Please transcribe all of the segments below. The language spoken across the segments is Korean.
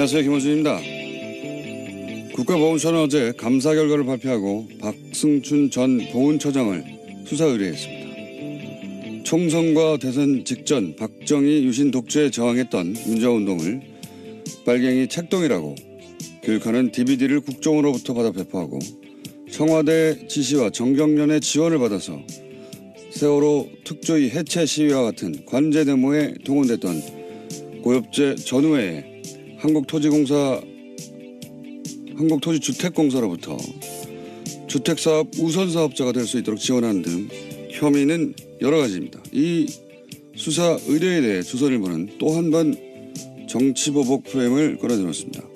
안녕하세요. 김원준입니다. 국가보훈처는 어제 감사 결과를 발표하고 박승춘 전 보훈처장을 수사 의뢰했습니다. 총선과 대선 직전 박정희 유신 독재에 저항했던 민주화운동을 빨갱이 책동이라고 교육하는 DVD를 국정으로부터 받아 배포하고 청와대 지시와 정경련의 지원을 받아서 세월호 특조위 해체 시위와 같은 관제 데모에 동원됐던 고엽제 전후회에 한국토지주택공사로부터 주택사업 우선사업자가 될 수 있도록 지원하는 등 혐의는 여러 가지입니다. 이 수사 의뢰에 대해 조선일보는 또 한 번 정치보복 프레임을 끌어들였습니다.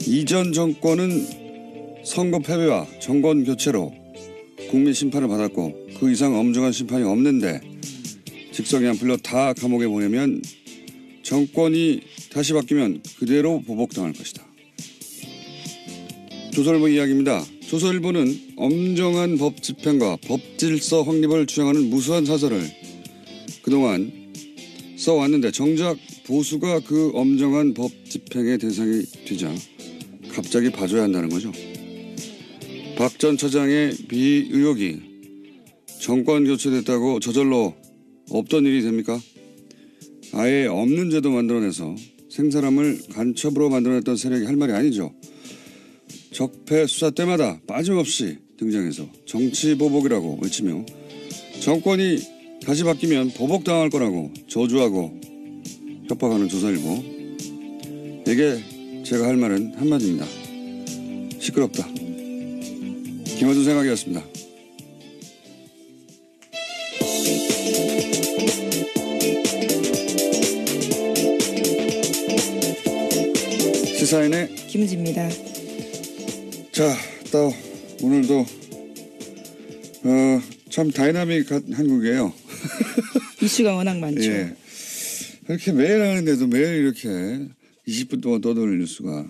이전 정권은 선거 패배와 정권 교체로 국민 심판을 받았고 그 이상 엄중한 심판이 없는데 직성이 안 풀려 다 감옥에 보내면 정권이 다시 바뀌면 그대로 보복당할 것이다. 조선일보 이야기입니다. 조선일보는 엄정한 법 집행과 법 질서 확립을 주장하는 무수한 사설을 그동안 써왔는데 정작 보수가 그 엄정한 법 집행의 대상이 되자 갑자기 봐줘야 한다는 거죠. 박 전 처장의 비의혹이 정권 교체됐다고 저절로 없던 일이 됩니까? 아예 없는 제도 만들어내서 생사람을 간첩으로 만들어냈던 세력이 할 말이 아니죠. 적폐 수사 때마다 빠짐없이 등장해서 정치보복이라고 외치며 정권이 다시 바뀌면 보복당할 거라고 저주하고 협박하는 조선일보에게 제가 할 말은 한마디입니다. 시끄럽다. 김어준 생각이었습니다. 시사인의 김은지입니다. 자, 또 오늘도 참 다이나믹한 한국이에요. 이슈가 워낙 많죠. 예. 이렇게 매일 하는데도 매일 이렇게 20분 동안 떠도는 뉴스가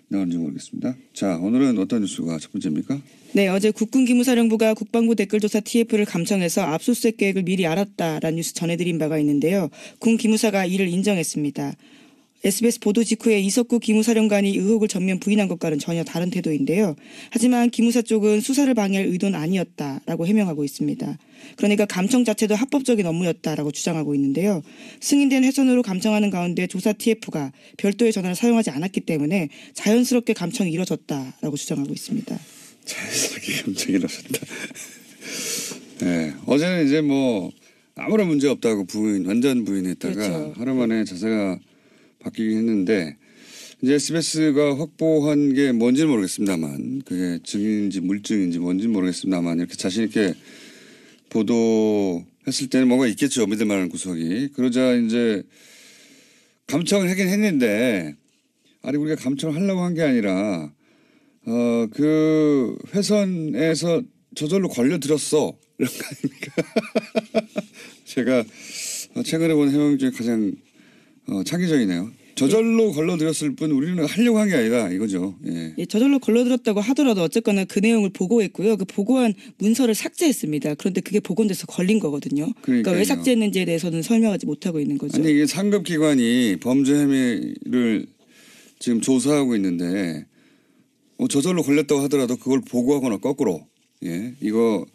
나오는지 모르겠습니다. 자, 오늘은 어떤 뉴스가 첫 번째입니까? 네, 어제 국군기무사령부가 국방부 댓글조사 TF를 감청해서 압수수색 계획을 미리 알았다라는 뉴스 전해드린 바가 있는데요. 군 기무사가 이를 인정했습니다. SBS 보도 직후에 이석구 기무사령관이 의혹을 전면 부인한 것과는 전혀 다른 태도인데요. 하지만 기무사 쪽은 수사를 방해할 의도는 아니었다라고 해명하고 있습니다. 그러니까 감청 자체도 합법적인 업무였다라고 주장하고 있는데요. 승인된 회선으로 감청하는 가운데 조사 TF가 별도의 전화를 사용하지 않았기 때문에 자연스럽게 감청이 이뤄졌다라고 주장하고 있습니다. 자연스럽게 감청이 이뤄졌다. 네, 어제는 이제 뭐 아무런 문제 없다고 완전 부인했다가 그렇죠. 하루 만에 자세가 바뀌긴 했는데 이제 SBS가 확보한 게 뭔지는 모르겠습니다만 그게 증인인지 물증인지 뭔지는 모르겠습니다만 이렇게 자신 있게 보도했을 때는 뭔가 있겠죠. 믿을 만한 구석이. 그러자 이제 감청을 하긴 했는데 아니 우리가 감청을 하려고 한 게 아니라 그 회선에서 저절로 걸려들었어 이런 거 아닙니까? 제가 최근에 본 해명 중에 가장 창의적이네요. 저절로 걸러들였을 뿐 우리는 하려고 한 게 아니다 이거죠. 예. 예, 저절로 걸러들었다고 하더라도 어쨌거나 그 내용을 보고했고요. 그 보고한 문서를 삭제했습니다. 그런데 그게 복원돼서 걸린 거거든요. 그러니까 왜 삭제했는지에 대해서는 설명하지 못하고 있는 거죠. 아니 이게 상급기관이 범죄 혐의를 지금 조사하고 있는데 저절로 걸렸다고 하더라도 그걸 보고하거나 거꾸로 이거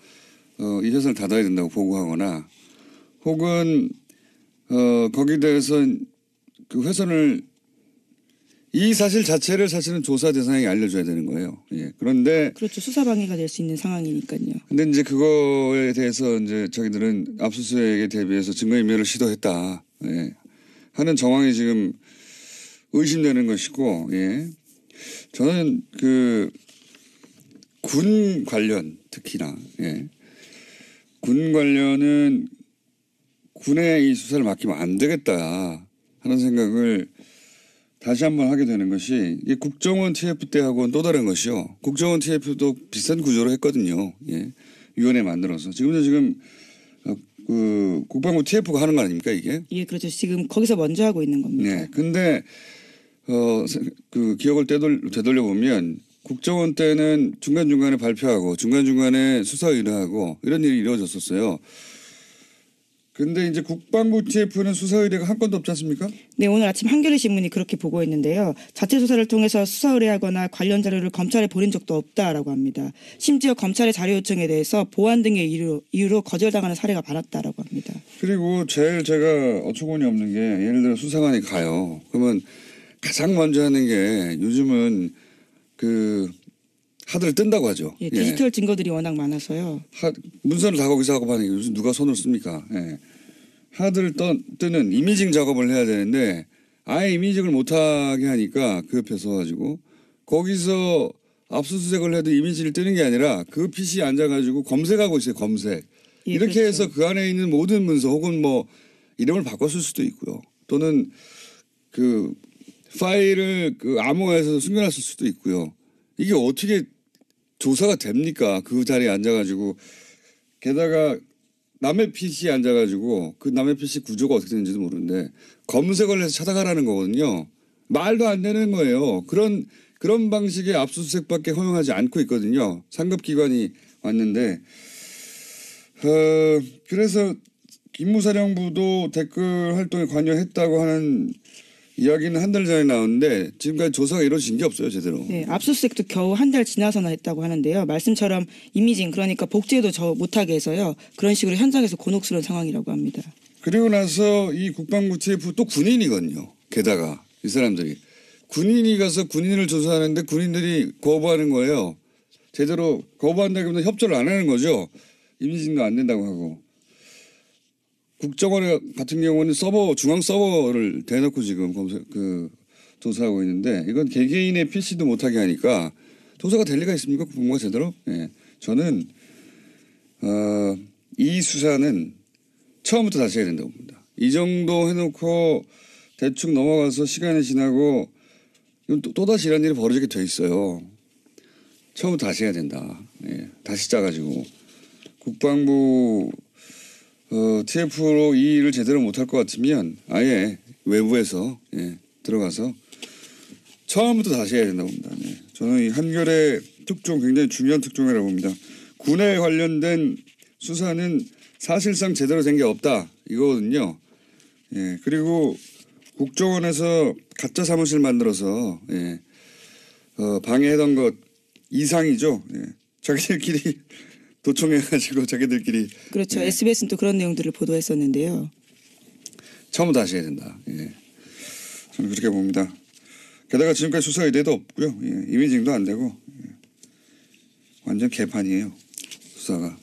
이 회사를 닫아야 된다고 보고하거나 혹은 거기에 대해서 그 회선을 이 사실 자체를 사실은 조사 대상에게 알려줘야 되는 거예요. 예. 그런데 그렇죠. 수사 방해가 될 수 있는 상황이니까요. 근데 이제 그거에 대해서 이제 자기들은 압수수색에 대비해서 증거인멸을 시도했다. 예. 하는 정황이 지금 의심되는 것이고, 예. 저는 군 관련 특히나, 예. 군 관련은 군에 이 수사를 맡기면 안 되겠다 하는 생각을 다시 한번 하게 되는 것이 이 국정원 TF 때하고는 또 다른 것이요. 국정원 TF도 비슷한 구조로 했거든요. 예. 위원회 만들어서. 지금 그 국방부 TF가 하는 거 아닙니까 이게? 예, 그렇죠. 지금 거기서 먼저 하고 있는 겁니다. 네. 근데 그 기억을 되돌려 보면 국정원 때는 중간중간에 발표하고 중간중간에 수사 의뢰하고 이런 일이 이루어졌었어요. 근데 이제 국방부 TF는 수사 의뢰가 한 건도 없지 않습니까? 네, 오늘 아침 한겨레 신문이 그렇게 보고했는데요. 자체 조사를 통해서 수사 의뢰하거나 관련 자료를 검찰에 보낸 적도 없다라고 합니다. 심지어 검찰의 자료 요청에 대해서 보안 등의 이유로 거절당하는 사례가 많았다라고 합니다. 그리고 제일 제가 어처구니 없는 게 예를 들어 수사관이 가요. 그러면 가장 먼저 하는 게 요즘은 그 하드를 뜬다고 하죠. 예, 디지털 증거들이 워낙 많아서요. 문서를 다 거기서 하고 하는 게 요즘 누가 손을 씁니까? 예. 하드를 뜨는 이미징 작업을 해야 되는데 아예 이미징을 못하게 하니까 그 옆에 서가지고 거기서 압수수색을 해도 이미지를 뜨는 게 아니라 그 PC에 앉아가지고 검색하고 있어요. 검색. 예, 이렇게 그렇죠. 해서 그 안에 있는 모든 문서 혹은 뭐 이름을 바꿨을 수도 있고요. 또는 그 파일을 그 암호화해서 숨겨놨을 수도 있고요. 이게 어떻게 조사가 됩니까? 그 자리에 앉아가지고 게다가 남의 PC에 앉아가지고 그 남의 PC 구조가 어떻게 되는지도 모르는데 검색을 해서 찾아가라는 거거든요. 말도 안 되는 거예요. 그런 방식의 압수수색밖에 허용하지 않고 있거든요. 상급기관이 왔는데 그래서 김무사령부도 댓글 활동에 관여했다고 하는 이야기는 한 달 전에 나왔는데 지금까지 조사가 이루어진 게 없어요. 제대로. 네, 압수수색도 겨우 한 달 지나서나 했다고 하는데요. 말씀처럼 이미징 그러니까 복제도 못하게 해서요. 그런 식으로 현장에서 곤혹스러운 상황이라고 합니다. 그리고 나서 이 국방부 TF 또 군인이거든요. 게다가 이 사람들이. 군인이 가서 군인을 조사하는데 군인들이 거부하는 거예요. 제대로 거부한다기보다 협조를 안 하는 거죠. 이미징도 안 된다고 하고. 국정원 같은 경우는 중앙 서버를 대놓고 지금 조사하고 있는데 이건 개개인의 PC도 못하게 하니까 조사가 될 리가 있습니까? 국무가 제대로? 예. 저는 이 수사는 처음부터 다시 해야 된다고 봅니다. 이 정도 해놓고 대충 넘어가서 시간이 지나고 이건 또다시 이런 일이 벌어지게 돼 있어요. 처음부터 다시 해야 된다. 예. 다시 짜가지고 국방부 TF로 이 일을 제대로 못할 것 같으면 아예 외부에서 들어가서 처음부터 다시 해야 된다고 봅니다. 네. 저는 이 한겨레 특종 굉장히 중요한 특종이라고 봅니다. 군에 관련된 수사는 사실상 제대로 된 게 없다 이거거든요. 예. 그리고 국정원에서 가짜 사무실 만들어서 방해하던 것 이상이죠. 예. 자기들끼리 도청해가지고 자기들끼리. 그렇죠. SBS는 또 그런 내용들을 보도했었는데요. 처음부터 다시 해야 된다. 예. 저는 그렇게 봅니다. 게다가 지금까지 수사 의뢰도 없고요. 예. 이미징도 안 되고 완전 개판이에요. 수사가.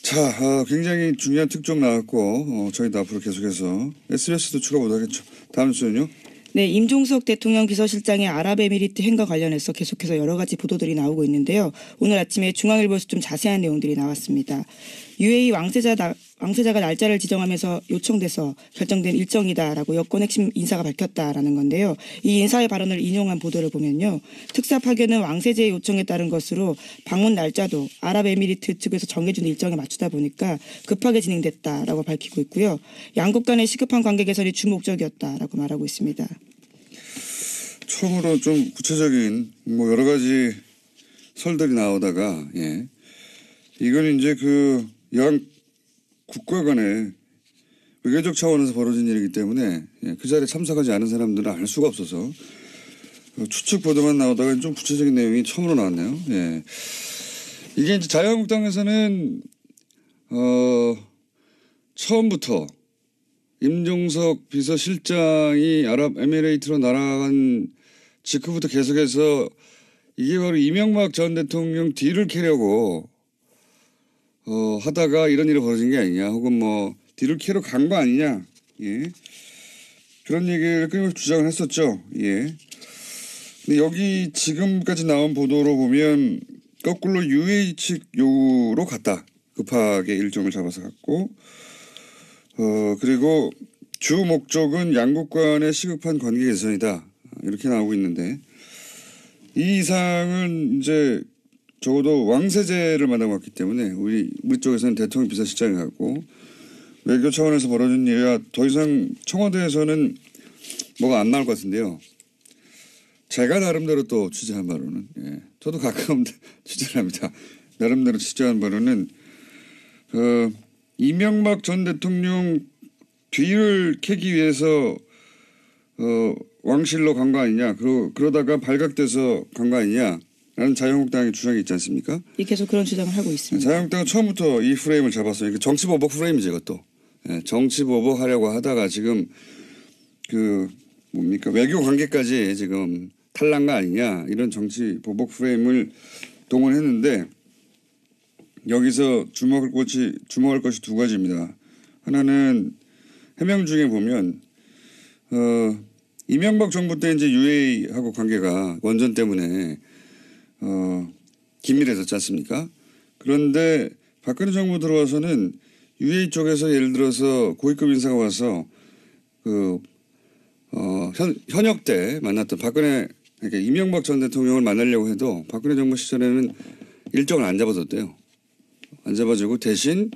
자, 굉장히 중요한 특종 나왔고 저희도 앞으로 계속해서 SBS도 추가 못하겠죠. 다음 주는요. 네, 임종석 대통령 비서실장의 아랍에미리트 행과 관련해서 계속해서 여러 가지 보도들이 나오고 있는데요. 오늘 아침에 중앙일보에서 좀 자세한 내용들이 나왔습니다. UAE 왕세자가 날짜를 지정하면서 요청돼서 결정된 일정이다라고 여권 핵심 인사가 밝혔다라는 건데요. 이 인사의 발언을 인용한 보도를 보면요. 특사 파견은 왕세자의 요청에 따른 것으로 방문 날짜도 아랍에미리트 측에서 정해준 일정에 맞추다 보니까 급하게 진행됐다라고 밝히고 있고요. 양국 간의 시급한 관계 개선이 주목적이었다라고 말하고 있습니다. 처음으로 좀 구체적인 여러 가지 설들이 나오다가 이건 이제 그 양 국가 간의 외교적 차원에서 벌어진 일이기 때문에 그 자리에 참석하지 않은 사람들은 알 수가 없어서 추측 보도만 나오다가 좀 구체적인 내용이 처음으로 나왔네요. 예. 이게 이제 자유한국당에서는 처음부터 임종석 비서실장이 아랍에미레이트로 날아간 직후부터 계속해서 이게 바로 이명박 전 대통령 뒤를 캐려고 하다가 이런 일이 벌어진 게 아니냐, 혹은 뒤를 캐러 간 거 아니냐, 그런 얘기를 끊임없이 주장을 했었죠. 근데 여기 지금까지 나온 보도로 보면 거꾸로 UAE 측 요구로 갔다. 급하게 일정을 잡아서 갔고, 그리고 주 목적은 양국 간의 시급한 관계 개선이다. 이렇게 나오고 있는데, 이 이상은 이제 적어도 왕세제를 만나봤기 때문에 우리 쪽에서는 대통령 비서실장이 갔고 외교 차원에서 벌어진 일이라 더 이상 청와대에서는 뭐가 안 나올 것 같은데요. 제가 나름대로 또 취재한 바로는 저도 가끔 취재를 합니다. 나름대로 취재한 바로는 이명박 전 대통령 뒤를 캐기 위해서 왕실로 간 거 아니냐. 그러다가 발각돼서 간 거 아니냐. 라는 자유한국당의 주장이 있지 않습니까? 예, 계속 그런 주장을 하고 있습니다. 자유한국당은 처음부터 이 프레임을 잡았어요. 정치보복 프레임이죠, 이것도. 예, 정치보복 하려고 하다가 지금 외교 관계까지 지금 탈난 거 아니냐. 이런 정치보복 프레임을 동원했는데 여기서 주목할 것이 두 가지입니다. 하나는 해명 중에 보면 이명박 정부 때 이제 UA하고 관계가 원전 때문에 긴밀해졌지 않습니까? 그런데 박근혜 정부 들어와서는 UA 쪽에서 예를 들어서 고위급 인사가 와서 현역 때 만났던 그러니까 이명박 전 대통령을 만나려고 해도 박근혜 정부 시절에는 일정을 안 잡아줬대요. 안 잡아주고 대신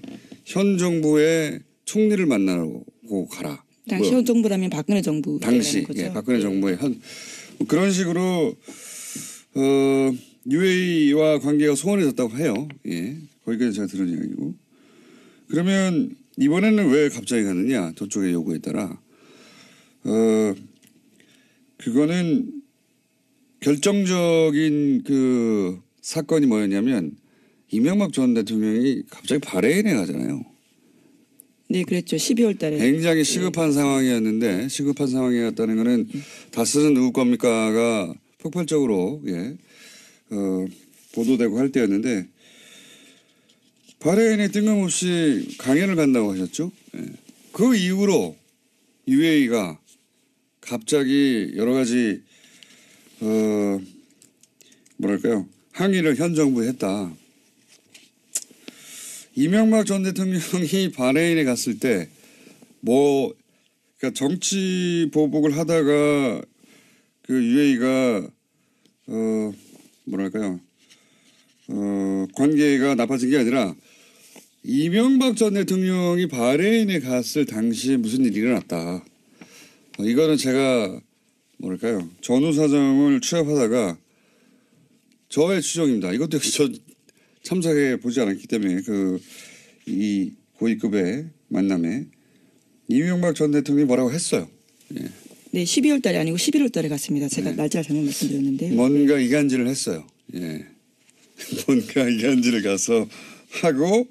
현 정부의 총리를 만나고 가라. 당시 현 정부라면 박근혜 정부 당시 거죠? 예, 박근혜 정부의 그런 식으로 UAE와 관계가 소원해졌다고 해요. 예, 거기까지 제가 들은 이야기고. 그러면 이번에는 왜 갑자기 가느냐? 저쪽의 요구에 따라 그거는 결정적인 그 사건이 뭐였냐면 이명박 전 대통령이 갑자기 바레인에 가잖아요. 네, 그랬죠. 12월 달에. 굉장히 시급한 상황이었는데 시급한 상황이었다는 거는 다스는 누구 겁니까가 폭발적으로 보도되고 할 때였는데 바레인에 뜬금없이 강연을 간다고 하셨죠. 예. 그 이후로 UAE가 갑자기 여러 가지 항의를 현 정부에 했다. 이명박 전 대통령이 바레인에 갔을 때 그러니까 정치 보복을 하다가 그 UAE가 관계가 나빠진 게 아니라 이명박 전 대통령이 바레인에 갔을 당시에 무슨 일이 일어났다. 이거는 제가 전후 사정을 취합하다가 저의 추정입니다. 이것도 역시 저 참석해 보지 않았기 때문에 이 고위급의 만남에 이명박 전 대통령이 뭐라고 했어요. 예. 네, 12월 달이 아니고 11월 달에 갔습니다. 제가 날짜를 잘못 말씀드렸는데요. 뭔가 이간질을 했어요. 예. 뭔가 이간질을 가서 하고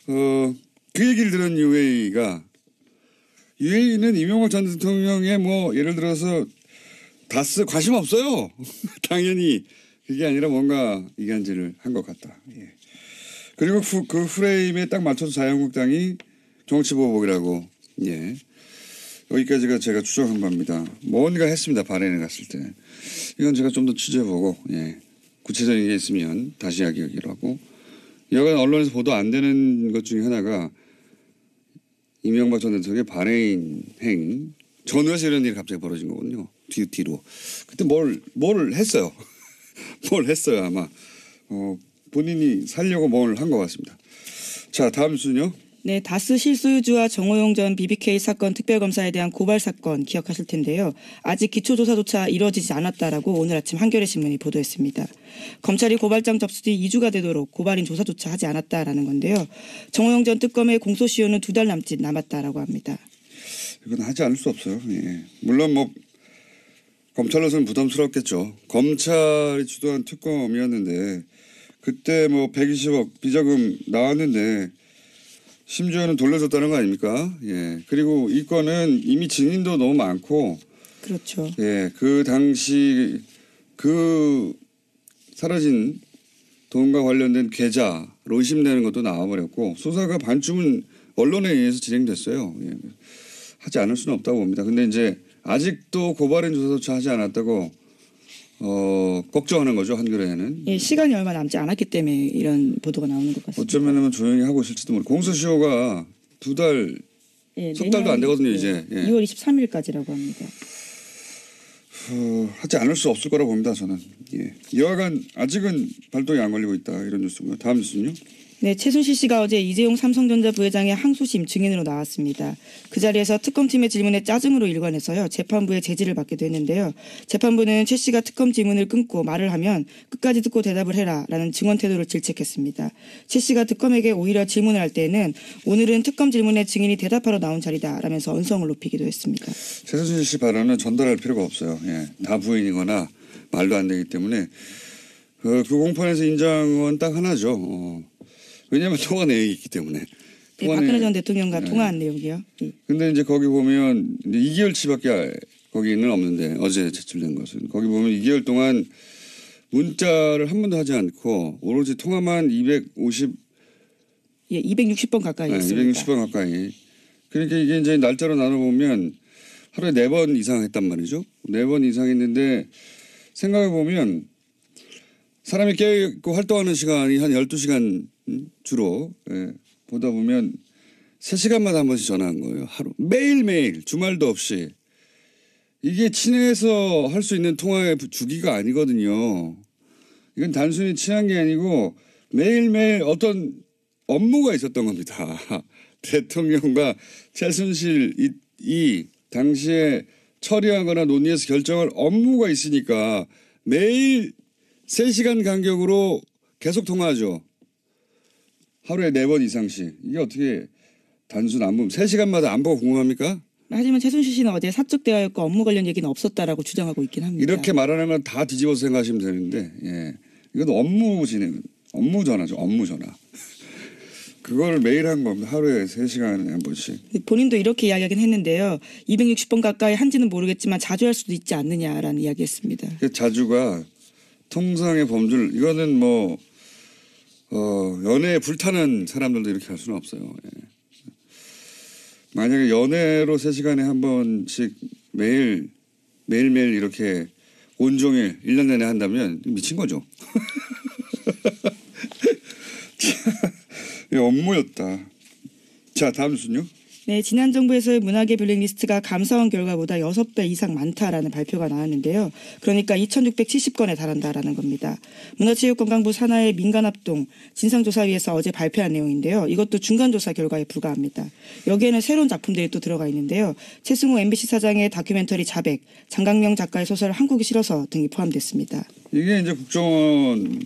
그 얘기를 들은 UAE는 이명박 전 대통령의 예를 들어서 다스 관심 없어요. 당연히 그게 아니라 뭔가 이간질을 한 것 같다. 예. 그리고 그 프레임에 딱 맞춰서 자유한국당이 정치보복이라고 여기까지가 제가 추정한 바입니다. 뭔가 했습니다. 바레인에 갔을 때. 이건 제가 좀 더 취재해보고 구체적인 게 있으면 다시 이야기하기로 하고 여간 언론에서 보도 안 되는 것 중에 하나가 이명박 전 대통령의 바레인 전후에서 이런 일이 갑자기 벌어진 거거든요. 뒤로. 그때 뭘 했어요. 뭘 했어요 아마. 본인이 살려고 뭘 한 것 같습니다. 자 다음 순요. 네, 다스 실소유주와 정호용 전 BBK 사건 특별검사에 대한 고발 사건 기억하실 텐데요. 아직 기초조사조차 이루어지지 않았다라고 오늘 아침 한겨레 신문이 보도했습니다. 검찰이 고발장 접수 뒤 2주가 되도록 고발인 조사조차 하지 않았다라는 건데요. 정호용 전 특검의 공소시효는 2달 남짓 남았다라고 합니다. 이건 하지 않을 수 없어요. 예. 물론 검찰로서는 부담스럽겠죠. 검찰이 주도한 특검이었는데 그때 120억 비자금 나왔는데 심지어는 돌려줬다는 거 아닙니까? 예. 그리고 이 건은 이미 증인도 너무 많고. 그렇죠. 예. 그 당시 사라진 돈과 관련된 계좌로 의심되는 것도 나와버렸고 수사가 반쯤은 언론에 의해서 진행됐어요. 예. 하지 않을 수는 없다고 봅니다. 근데 이제 아직도 고발인 조사조차 하지 않았다고 걱정하는 거죠. 한겨레에는. 예, 시간이 얼마 남지 않았기 때문에 이런 보도가 나오는 것 같습니다. 어쩌면 조용히 하고 있을지도 모르고 공소시효가 2달, 석 달도 안 되거든요. 이제. 예. 2월 23일까지라고 합니다. 하지 않을 수 없을 거라고 봅니다. 저는. 예. 여하간 아직은 발동이 안 걸리고 있다. 이런 뉴스고요. 다음 뉴스는요. 네, 최순실 씨가 어제 이재용 삼성전자 부회장의 항소심 증인으로 나왔습니다. 그 자리에서 특검팀의 질문에 짜증으로 일관해서요. 재판부의 제지를 받기도 했는데요. 재판부는 최 씨가 특검 질문을 끊고 말을 하면 끝까지 듣고 대답을 해라라는 증언 태도를 질책했습니다. 최 씨가 특검에게 오히려 질문을 할 때는 오늘은 특검 질문에 증인이 대답하러 나온 자리다라면서 언성을 높이기도 했습니다. 최순실 씨 발언은 전달할 필요가 없어요. 예, 다 부인이거나 말도 안 되기 때문에 그 공판에서 인정은 딱 하나죠. 왜냐하면 통화 내용이 있기 때문에. 네, 박근혜 전 대통령과 통화한 내용이요. 근데 이제 거기 보면 이제 2개월치밖에 거기는 없는데 어제 제출된 것은 거기 보면 2개월 동안 문자를 한 번도 하지 않고 오로지 통화만 260번 가까이 했습니다. 260번 가까이. 그러니까 이게 이제 날짜로 나눠보면 하루에 4번 이상 했단 말이죠. 4번 이상 했는데 생각해 보면 사람이 깨어있고 활동하는 시간이 한 12시간 주로 보다 보면 3시간마다 한 번씩 전화한 거예요. 하루. 매일매일 주말도 없이. 이게 친해서 할 수 있는 통화의 주기가 아니거든요. 이건 단순히 친한 게 아니고 매일매일 어떤 업무가 있었던 겁니다. 대통령과 최순실이 당시에 처리하거나 논의해서 결정할 업무가 있으니까 매일 3시간 간격으로 계속 통화하죠. 하루에 4번 이상씩. 이게 어떻게 단순 안보 3시간마다 안보가 궁금합니까? 하지만 최순실 씨는 어제 사적 대화였고 업무 관련 얘기는 없었다라고 주장하고 있긴 합니다. 이렇게 말하는 건 다 뒤집어서 생각하시면 되는데 이건 업무 진행, 업무 전화죠. 업무 전화. 그걸 매일 한 겁니다. 하루에 3시간에 한 번씩. 본인도 이렇게 이야기하긴 했는데요. 260번 가까이 한지는 모르겠지만 자주 할 수도 있지 않느냐라는 이야기했습니다. 자주가 통상의 범주를 이거는 뭐 연애에 불타는 사람들도 이렇게 할 수는 없어요. 만약에 연애로 3시간에 한 번씩 매일매일 이렇게 온종일 1년 내내 한다면 미친 거죠. 업무였다. 자, 다음 순요. 네, 지난 정부에서의 문화계 블랙리스트가 감사원 결과보다 6배 이상 많다라는 발표가 나왔는데요. 그러니까 2,670건에 달한다라는 겁니다. 문화체육관광부 산하의 민간합동 진상조사위에서 어제 발표한 내용인데요. 이것도 중간조사 결과에 불과합니다. 여기에는 새로운 작품들이 또 들어가 있는데요. 최승우 MBC 사장의 다큐멘터리 자백, 장강명 작가의 소설 한국이 싫어서 등이 포함됐습니다. 이게 이제 국정원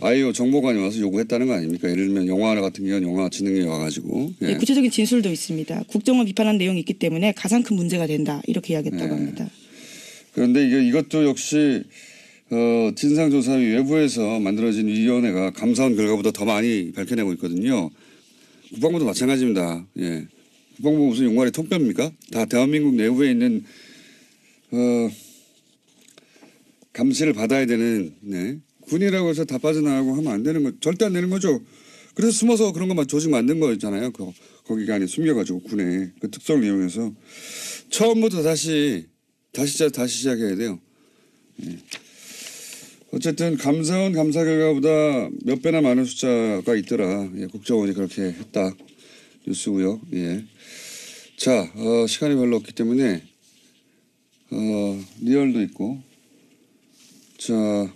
아이오 정보관이 와서 요구했다는 거 아닙니까? 예를 들면 영화 같은 경우는 영화진흥위 와가지고. 네, 구체적인 진술도 있습니다. 국정원 비판한 내용이 있기 때문에 가장 큰 문제가 된다. 이렇게 이야기했다고 합니다. 그런데 이것도 역시 진상조사위 외부에서 만들어진 위원회가 감사원 결과보다 더 많이 밝혀내고 있거든요. 국방부도 마찬가지입니다. 예. 국방부 무슨 용관이 통뼈입니까? 다 대한민국 내부에 있는 감시를 받아야 되는 군이라고 해서 다 빠져나가고 하면 안 되는 거 절대 안 되는 거죠. 그래서 숨어서 그런 거 조직 만든 거잖아요. 거기가 안에 숨겨가지고 군의 그 특성을 이용해서 처음부터 다시 시작해야 돼요. 예. 어쨌든 감사원 감사 결과보다 몇 배나 많은 숫자가 있더라. 예, 국정원이 그렇게 했다. 뉴스고요. 예. 자, 시간이 별로 없기 때문에 리얼도 있고 자.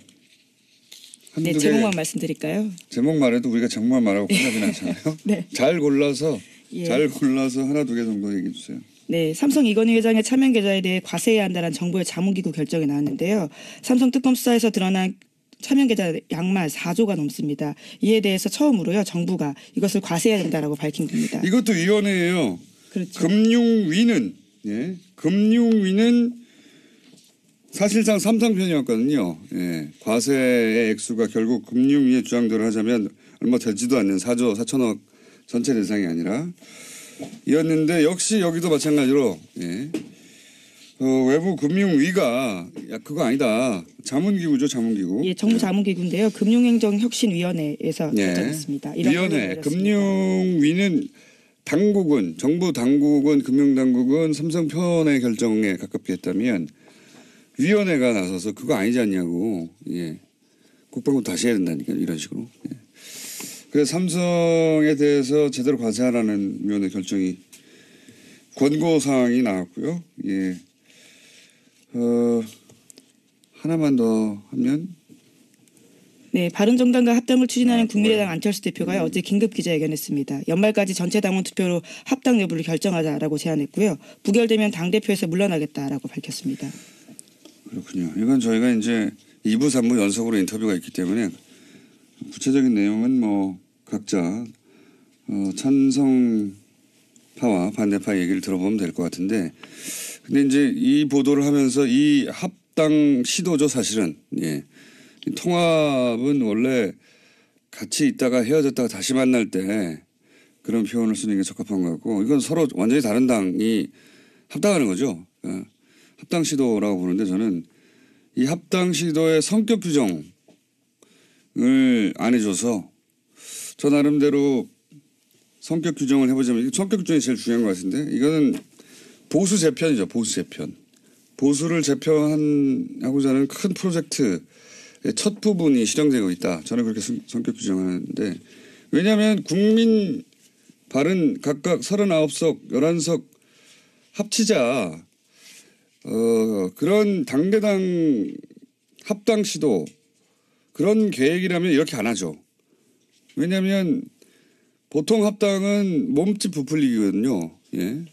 네, 제목만 말씀드릴까요? 제목 말해도 우리가 제목만 말하고 끝나진 않잖아요. 네. 잘 골라서 하나 두 개 정도 얘기해 주세요. 네, 삼성 이건희 회장의 차명 계좌에 대해 과세해야 한다는 정부의 자문기구 결정이 나왔는데요. 삼성 특검 수사에서 드러난 차명 계좌 양만 4조가 넘습니다. 이에 대해서 처음으로요 정부가 이것을 과세해야 된다라고 밝힌 겁니다. 이것도 위원회예요. 그렇죠. 금융위는 사실상 삼성 편이었거든요. 예. 과세의 액수가 결국 금융위의 주장대로 하자면 얼마 되지도 않는 4조 4천억 전체 대상이 아니라 이었는데 역시 여기도 마찬가지로 외부 금융위가 그거 아니다. 자문기구죠. 자문기구. 예, 정부 자문기구인데요. 금융행정혁신위원회에서 결정했습니다. 위원회. 금융위는 당국은 정부 당국은 금융당국은 삼성 편의 결정에 가깝게 했다면 위원회가 나서서 그거 아니지 않냐고. 예. 국방부 다시 해야 된다니까 이런 식으로. 예. 그래서 삼성에 대해서 제대로 과세하라는 위원회 결정이 권고사항이 나왔고요. 예. 하나만 더 하면 네, 바른정당과 합당을 추진하는 국민의당 그거요? 안철수 대표가 어제 긴급 기자회견했습니다. 연말까지 전체 당원 투표로 합당 여부를 결정하자라고 제안했고요. 부결되면 당대표에서 물러나겠다라고 밝혔습니다. 그렇군요. 이건 저희가 이제 2부, 3부 연속으로 인터뷰가 있기 때문에 구체적인 내용은 뭐 각자 찬성파와 반대파 얘기를 들어보면 될 것 같은데, 근데 이제 이 보도를 하면서 이 합당 시도죠, 사실은. 예. 이 통합은 원래 같이 있다가 헤어졌다가 다시 만날 때 그런 표현을 쓰는 게 적합한 것 같고, 이건 서로 완전히 다른 당이 합당하는 거죠. 그러니까 합당 시도라고 보는데, 저는 이 합당 시도의 성격 규정을 안 해줘서 저 나름대로 성격 규정을 해보자면, 성격 규정이 제일 중요한 것 같은데, 이거는 보수 재편이죠. 보수 재편. 보수를 재편하고자 하는 큰 프로젝트의 첫 부분이 실행되고 있다. 저는 그렇게 성격 규정하는데, 왜냐하면 국민 발은 각각 39석, 11석 합치자 그런 당대당 합당 시도 그런 계획이라면 이렇게 안 하죠. 왜냐하면 보통 합당은 몸집 부풀리기거든요. 예.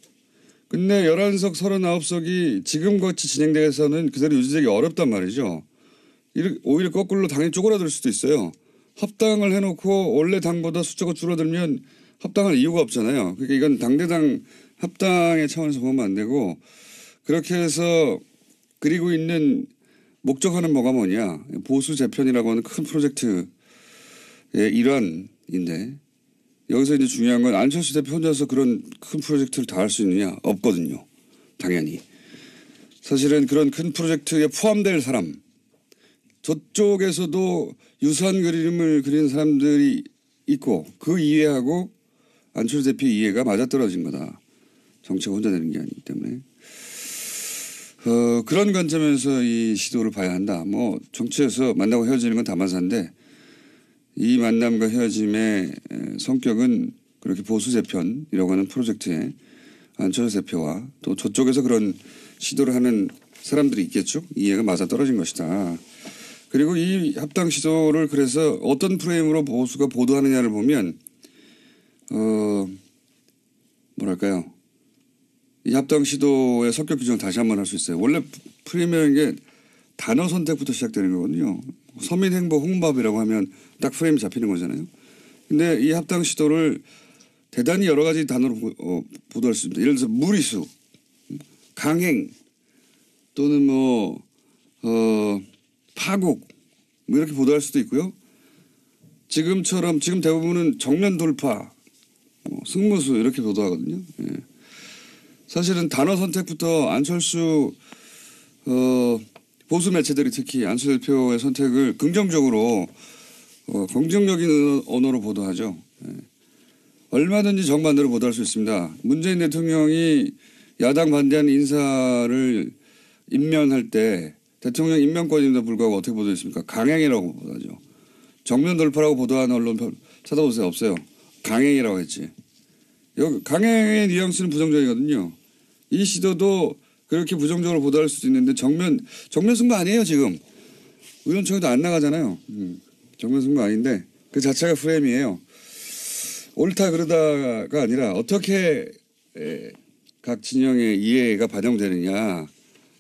근데 11석, 39석이 지금같이 진행돼서는 그대로 유지되기 어렵단 말이죠. 오히려 거꾸로 당이 쪼그라들 수도 있어요. 합당을 해놓고 원래 당보다 숫자가 줄어들면 합당할 이유가 없잖아요. 그러니까 이건 당대당 합당의 차원에서 보면 안 되고, 그렇게 해서 그리고 있는 목적하는 뭐가 뭐냐. 보수 재편이라고 하는 큰 프로젝트의 일환인데, 여기서 이제 중요한 건 안철수 대표 혼자서 그런 큰 프로젝트를 다 할 수 있느냐? 없거든요. 당연히. 사실은 그런 큰 프로젝트에 포함될 사람, 저쪽에서도 유사한 그림을 그리는 사람들이 있고, 그 이해하고 안철수 대표 이해가 맞아떨어진 거다. 정치가 혼자 되는 게 아니기 때문에. 그런 관점에서 이 시도를 봐야 한다. 뭐 정치에서 만나고 헤어지는 건 다만사인데, 이 만남과 헤어짐의 성격은 그렇게 보수 재편이라고 하는 프로젝트에 안철수 대표와 또 저쪽에서 그런 시도를 하는 사람들이 있겠죠. 이해가 맞아떨어진 것이다. 그리고 이 합당 시도를 그래서 어떤 프레임으로 보수가 보도하느냐를 보면 뭐랄까요. 이 합당 시도의 성격 규정을 다시 한번 할 수 있어요. 원래 프레임이라는 게 단어 선택부터 시작되는 거거든요. 서민행보 홍밥이라고 하면 딱 프레임이 잡히는 거잖아요. 근데 이 합당 시도를 대단히 여러 가지 단어로 보도할 수 있습니다. 예를 들어서 무리수, 강행, 또는 파국, 뭐 이렇게 보도할 수도 있고요. 지금 대부분은 정면 돌파, 승무수 이렇게 보도하거든요. 예. 사실은 단어 선택부터 안철수 보수 매체들이 특히 안철수 대표의 선택을 긍정적으로 긍정적인 언어로 보도하죠. 예. 얼마든지 정반대로 보도할 수 있습니다. 문재인 대통령이 야당 반대하는 인사를 임면할 때 대통령 임명권임에도 불구하고 어떻게 보도했습니까? 강행이라고 보도하죠. 정면 돌파라고 보도하는 언론 찾아보세요. 없어요. 강행이라고 했지. 여기 강행의 뉘앙스는 부정적이거든요. 이 시도도 그렇게 부정적으로 보도할 수도 있는데 정면 승부 아니에요 지금. 의원총회도 안 나가잖아요. 정면 승부 아닌데 그 자체가 프레임이에요. 옳다 그러다가 아니라 어떻게 각 진영의 이해가 반영되느냐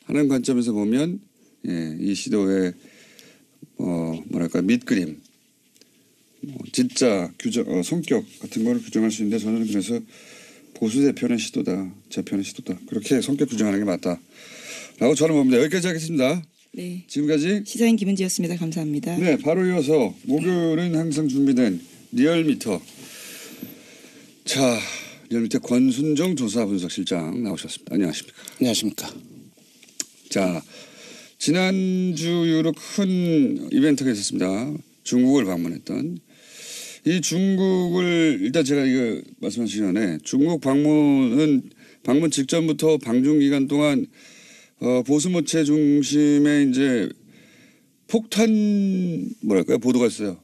하는 관점에서 보면 이 시도의 뭐랄까 밑그림, 진짜 규정, 성격 같은 거를 규정할 수 있는데 저는 그래서 보수 재편의 시도다, 재편의 시도다. 그렇게 성격 규정하는 게 맞다라고 저는 봅니다. 여기까지 하겠습니다. 네. 지금까지 시사인 김은지였습니다. 감사합니다. 네, 바로 이어서 목요일은 항상 준비된 리얼미터. 자, 리얼미터 권순정 조사분석실장 나오셨습니다. 안녕하십니까? 안녕하십니까? 자, 지난주 이후로 큰 이벤트가 있었습니다. 중국을 방문했던. 이 중국을 일단 제가 이거 말씀하시기 전에 중국 방문 직전부터 방중 기간 동안 보수 모체 중심의 이제 폭탄 뭐랄까요 보도가 있어요.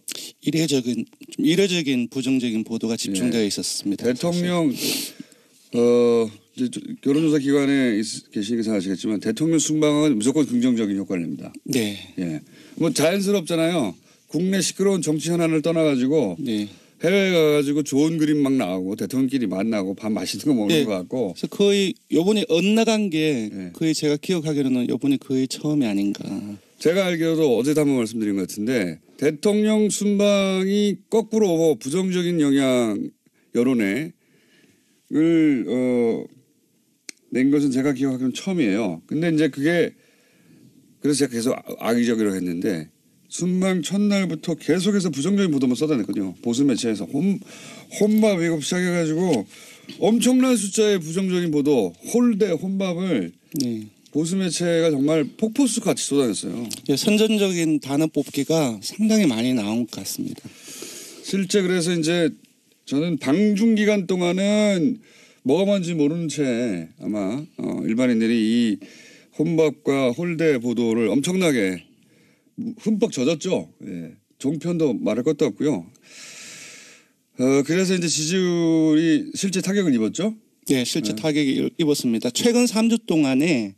이례적인 부정적인 보도가 집중되어 있었습니다. 대통령 이제 여론조사 기관에 계시니까 잘 아시겠지만 대통령 순방은 무조건 긍정적인 효과를 냅니다. 네. 예, 뭐 자연스럽잖아요. 국내 시끄러운 정치 현안을 떠나가지고 네. 해외 가가지고 좋은 그림 막 나오고 대통령끼리 만나고 밥 맛있는 거 먹는 네. 것 같고. 그래서 거의 요번에 엇나간 게 네. 거의 제가 기억하기로는 요번이 거의 처음이 아닌가. 제가 알기로도 어제도 한번 말씀드린 것 같은데 대통령 순방이 거꾸로 부정적인 영향 여론에 낸 것은 제가 기억하기로는 처음이에요. 근데 이제 그게 그래서 제가 계속 악의적이라고 했는데 순방 첫날부터 계속해서 부정적인 보도만 쏟아냈거든요. 보수 매체에서 혼밥 이거 시작해가지고 엄청난 숫자의 부정적인 보도, 홀대, 혼밥을 네. 보수 매체가 정말 폭포수 같이 쏟아냈어요. 선전적인 단어 뽑기가 상당히 많이 나온 것 같습니다. 실제 그래서 이제 저는 방중 기간 동안은 뭐가 뭔지 모르는 채 아마 일반인들이 이 혼밥과 홀대 보도를 엄청나게 흠뻑 젖었죠. 예. 종편도 말할 것도 없고요. 그래서 이제 지지율이 실제 타격을 입었죠. 네, 실제 타격이 입었습니다. 최근 3주 동안에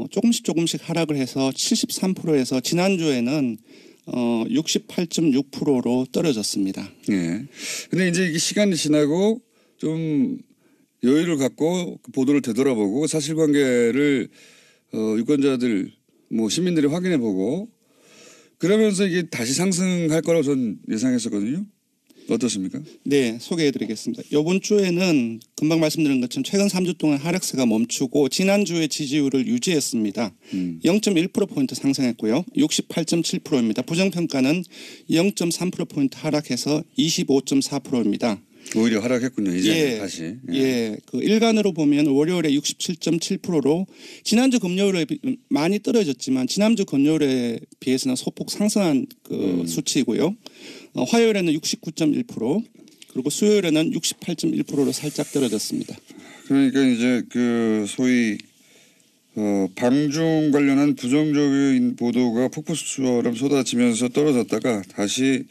조금씩 하락을 해서 73%에서 지난주에는 68.6%로 떨어졌습니다. 예. 근데 이제 이게 시간이 지나고 좀 여유를 갖고 보도를 되돌아보고 사실관계를 유권자들 뭐 시민들이 확인해보고 그러면서 이게 다시 상승할 거라고 전 예상했었거든요. 어떻습니까? 네, 소개해드리겠습니다. 이번 주에는 금방 말씀드린 것처럼 최근 3주 동안 하락세가 멈추고 지난주에 지지율을 유지했습니다. 0.1%포인트 상승했고요. 68.7%입니다. 부정평가는 0.3%포인트 하락해서 25.4%입니다. 오히려 하락했군요. 이제 예, 다시. 예, 그 일간으로 보면 월요일에 67.7%로 지난주 금요일에 많이 떨어졌지만 지난주 금요일에 비해서는 소폭 상승한 그 수치이고요. 화요일에는 69.1% 그리고 수요일에는 68.1%로 살짝 떨어졌습니다. 그러니까 이제 그 소위 방중 관련한 부정적인 보도가 폭포수처럼 쏟아지면서 떨어졌다가 다시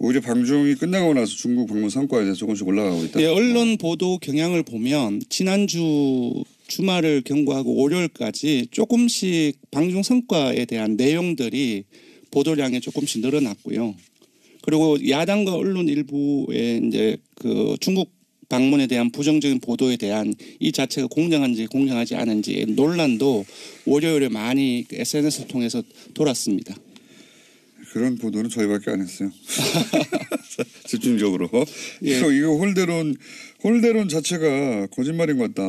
오히려 방중이 끝나고 나서 중국 방문 성과에 대해서 조금씩 올라가고 있다. 예, 언론 보도 경향을 보면 지난주 주말을 경과하고 월요일까지 조금씩 방중 성과에 대한 내용들이 보도량이 조금씩 늘어났고요. 그리고 야당과 언론 일부의 이제 그 중국 방문에 대한 부정적인 보도에 대한 이 자체가 공정한지 공정하지 않은지 논란도 월요일에 많이 SNS를 통해서 돌았습니다. 그런 보도는 저희밖에 안 했어요. 집중적으로. 예. 이거 홀대론 자체가 거짓말인 것 같다.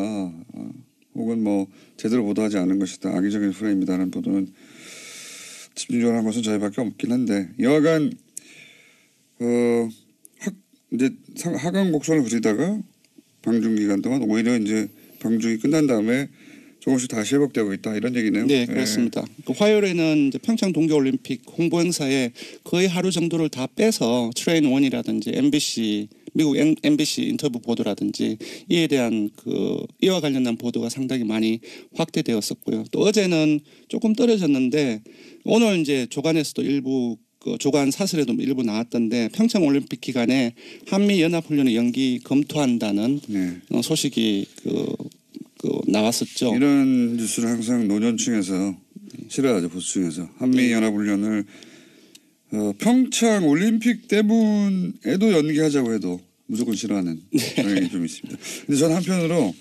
혹은 뭐 제대로 보도하지 않은 것이다. 악의적인 프레임이다라는 보도는 집중적으로 한 것은 저희밖에 없긴 한데 여하간 이제 하강 곡선을 그리다가 방중 기간 동안 오히려 이제 방중이 끝난 다음에 조금씩 다시 회복되고 있다 이런 얘기네요. 네, 그렇습니다. 그 화요일에는 이제 평창 동계올림픽 홍보 행사에 거의 하루 정도를 다 빼서 트레인 원이라든지 MBC 미국 MBC 인터뷰 보도라든지 이에 대한 이와 관련된 보도가 상당히 많이 확대되었었고요. 또 어제는 조금 떨어졌는데 오늘 이제 조간에서도 일부 조간 사설에도 일부 나왔던데 평창 올림픽 기간에 한미 연합훈련의 연기 검토한다는 소식이 나왔었죠. 이런 뉴스를 항상 노년층에서 싫어하죠. 보수층에서. 한미연합훈련을 평창 올림픽 때문에도 연기하자고 해도 무조건 싫어하는 경향이 좀 있습니다. 근데 저는 한편으로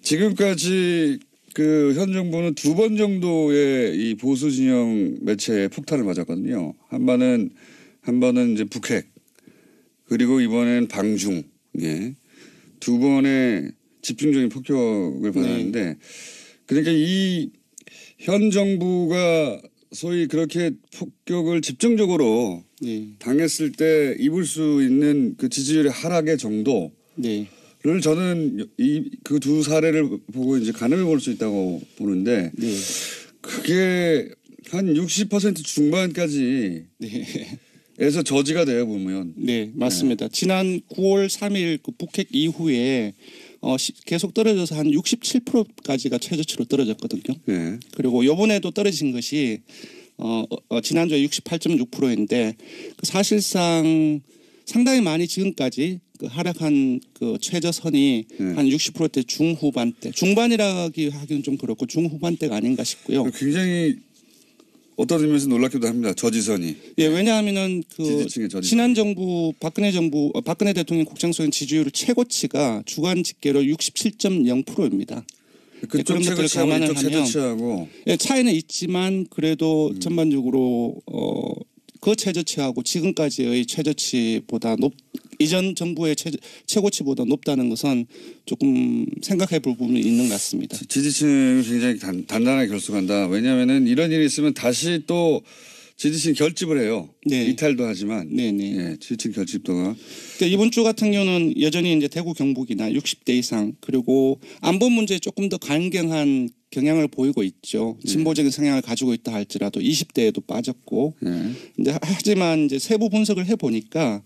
지금까지 현 정부는 2번 정도의 이 보수 진영 매체에 폭탄을 맞았거든요. 한 번은 이제 북핵 그리고 이번엔 방중. 예. 2번의 집중적인 폭격을 받았는데 그러니까 이 현 정부가 소위 그렇게 폭격을 집중적으로 당했을 때 입을 수 있는 그 지지율의 하락의 정도를 저는 그 두 사례를 보고 이제 가늠해 볼 수 있다고 보는데 그게 한 60% 중반까지 에서 저지가 돼요 보면. 네, 맞습니다. 지난 9월 3일 그 북핵 이후에 계속 떨어져서 한 67%까지가 최저치로 떨어졌거든요. 네. 그리고 이번에도 떨어진 것이 지난주에 68.6%인데 사실상 상당히 많이 지금까지 하락한 최저선이 한 60%대 중후반대, 중반이라기 하기는 좀 그렇고 중후반대가 아닌가 싶고요. 굉장히 어떤 의미에서 놀랍기도 합니다. 저지선이. 예, 왜냐하면은 그 지지층의 저지선. 지난 정부 박근혜 대통령 국정수행 지지율 최고치가 주간 집계로 67.0%입니다. 그쪽 그런 것들을 최고치하고 감안을 이쪽 하면 최저치하고 예, 차이는 있지만 그래도 전반적으로 그 최저치하고 지금까지의 최저치보다 이전 정부의 최고치보다 높다는 것은 조금 생각해 볼 부분이 있는 것 같습니다. 지지층이 굉장히 단단하게 결속한다. 왜냐하면은 이런 일이 있으면 다시 또 지지층 결집을 해요. 네. 이탈도 하지만. 네네. 예, 지지층 결집도가. 그러니까 이번 주 같은 경우는 여전히 이제 대구 경북이나 60대 이상 그리고 안보 문제에 조금 더 강경한 경향을 보이고 있죠. 진보적인 성향을 가지고 있다 할지라도 20대에도 빠졌고. 예. 근데 하지만 이제 세부 분석을 해 보니까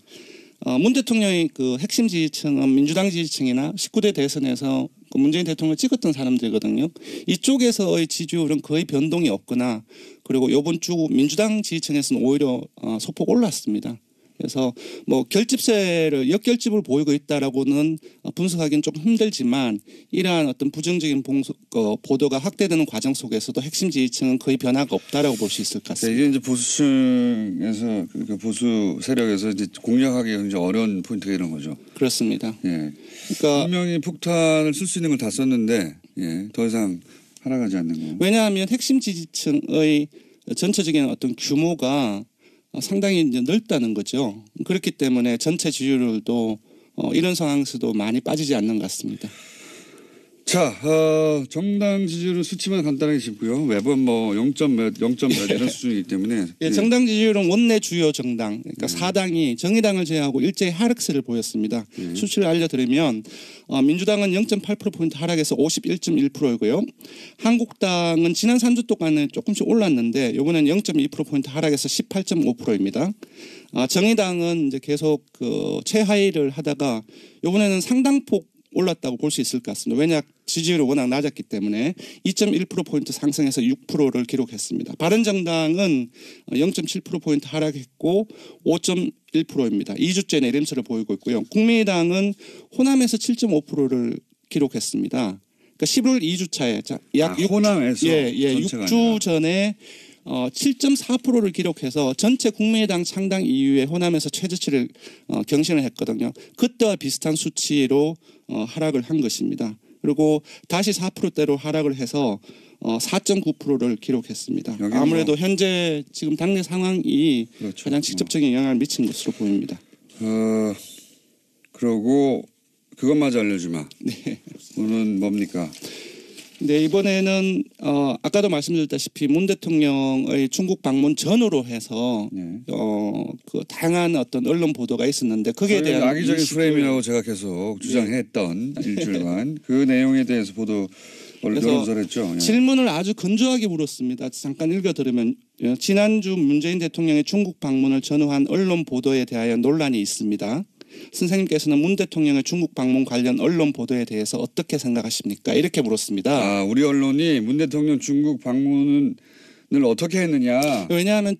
문 대통령의 그 핵심 지지층은 민주당 지지층이나 19대 대선에서 그 문재인 대통령을 찍었던 사람들이거든요. 이쪽에서의 지지율은 거의 변동이 없거나 그리고 이번 주 민주당 지지층에서는 오히려 소폭 올랐습니다. 그래서 뭐 역결집을 보이고 있다라고는 분석하기는 좀 힘들지만 이러한 어떤 부정적인 보도가 확대되는 과정 속에서도 핵심 지지층은 거의 변화가 없다라고 볼 수 있을 것 같습니다. 네, 이게 이제 보수층에서 그러니까 보수 세력에서 이제 공략하기 굉장히 어려운 포인트가 이런 거죠. 그렇습니다. 예. 그러니까 분명히 폭탄을 쓸 수 있는 걸 다 썼는데 예, 더 이상 하락하지 않는 거. 왜냐하면 핵심 지지층의 전체적인 어떤 규모가 상당히 이제 넓다는 거죠. 그렇기 때문에 전체 지지율도 이런 상황에서도 많이 빠지지 않는 것 같습니다. 자, 정당 지지율은 수치만 간단하게 짚고요. 매번 뭐 0점 몇 이런 수준이기 때문에. 예, 정당 지지율은 원내 주요 정당, 그러니까 사당이 정의당을 제외하고 일제히 하락세를 보였습니다. 수치를 알려드리면 민주당은 0.8%포인트 하락해서 51.1%이고요. 한국당은 지난 3주 동안에 조금씩 올랐는데 이번엔 0.2%포인트 하락해서 18.5%입니다. 정의당은 이제 계속 그 최하위를 하다가 이번에는 상당폭 올랐다고 볼 수 있을 것 같습니다. 왜냐 지지율이 워낙 낮았기 때문에 2.1%포인트 상승해서 6%를 기록했습니다. 바른정당은 0.7%포인트 하락했고 5.1%입니다. 2주째 내림세를 보이고 있고요. 국민의당은 호남에서 7.5%를 기록했습니다. 그러니까 11월 2주차에 약 호남에서 6주 전에 7.4%를 기록해서 전체 국민의당 창당 이후에 호남에서 최저치를 경신을 했거든요. 그때와 비슷한 수치로 하락을 한 것입니다. 그리고 다시 4%대로 하락을 해서 4.9%를 기록했습니다. 아무래도 현재 지금 당내 상황이 그렇죠. 가장 직접적인 영향을 미친 것으로 보입니다. 그러고 그것마저 알려주마. 네. 오늘은 뭡니까? 네, 이번에는 아까도 말씀드렸다시피 문 대통령의 중국 방문 전후로 해서 네. 그 다양한 어떤 언론 보도가 있었는데 거기에 대한 악의적인 프레임이라고 제가 계속 주장했던 일주일간 그 내용에 대해서 보도 언론설했죠. 예. 질문을 아주 건조하게 물었습니다. 잠깐 읽어드리면 지난주 문재인 대통령의 중국 방문을 전후한 언론 보도에 대하여 논란이 있습니다. 선생님께서는 문 대통령의 중국 방문 관련 언론 보도에 대해서 어떻게 생각하십니까? 이렇게 물었습니다. 우리 언론이 문 대통령 중국 방문을 어떻게 했느냐. 왜냐하면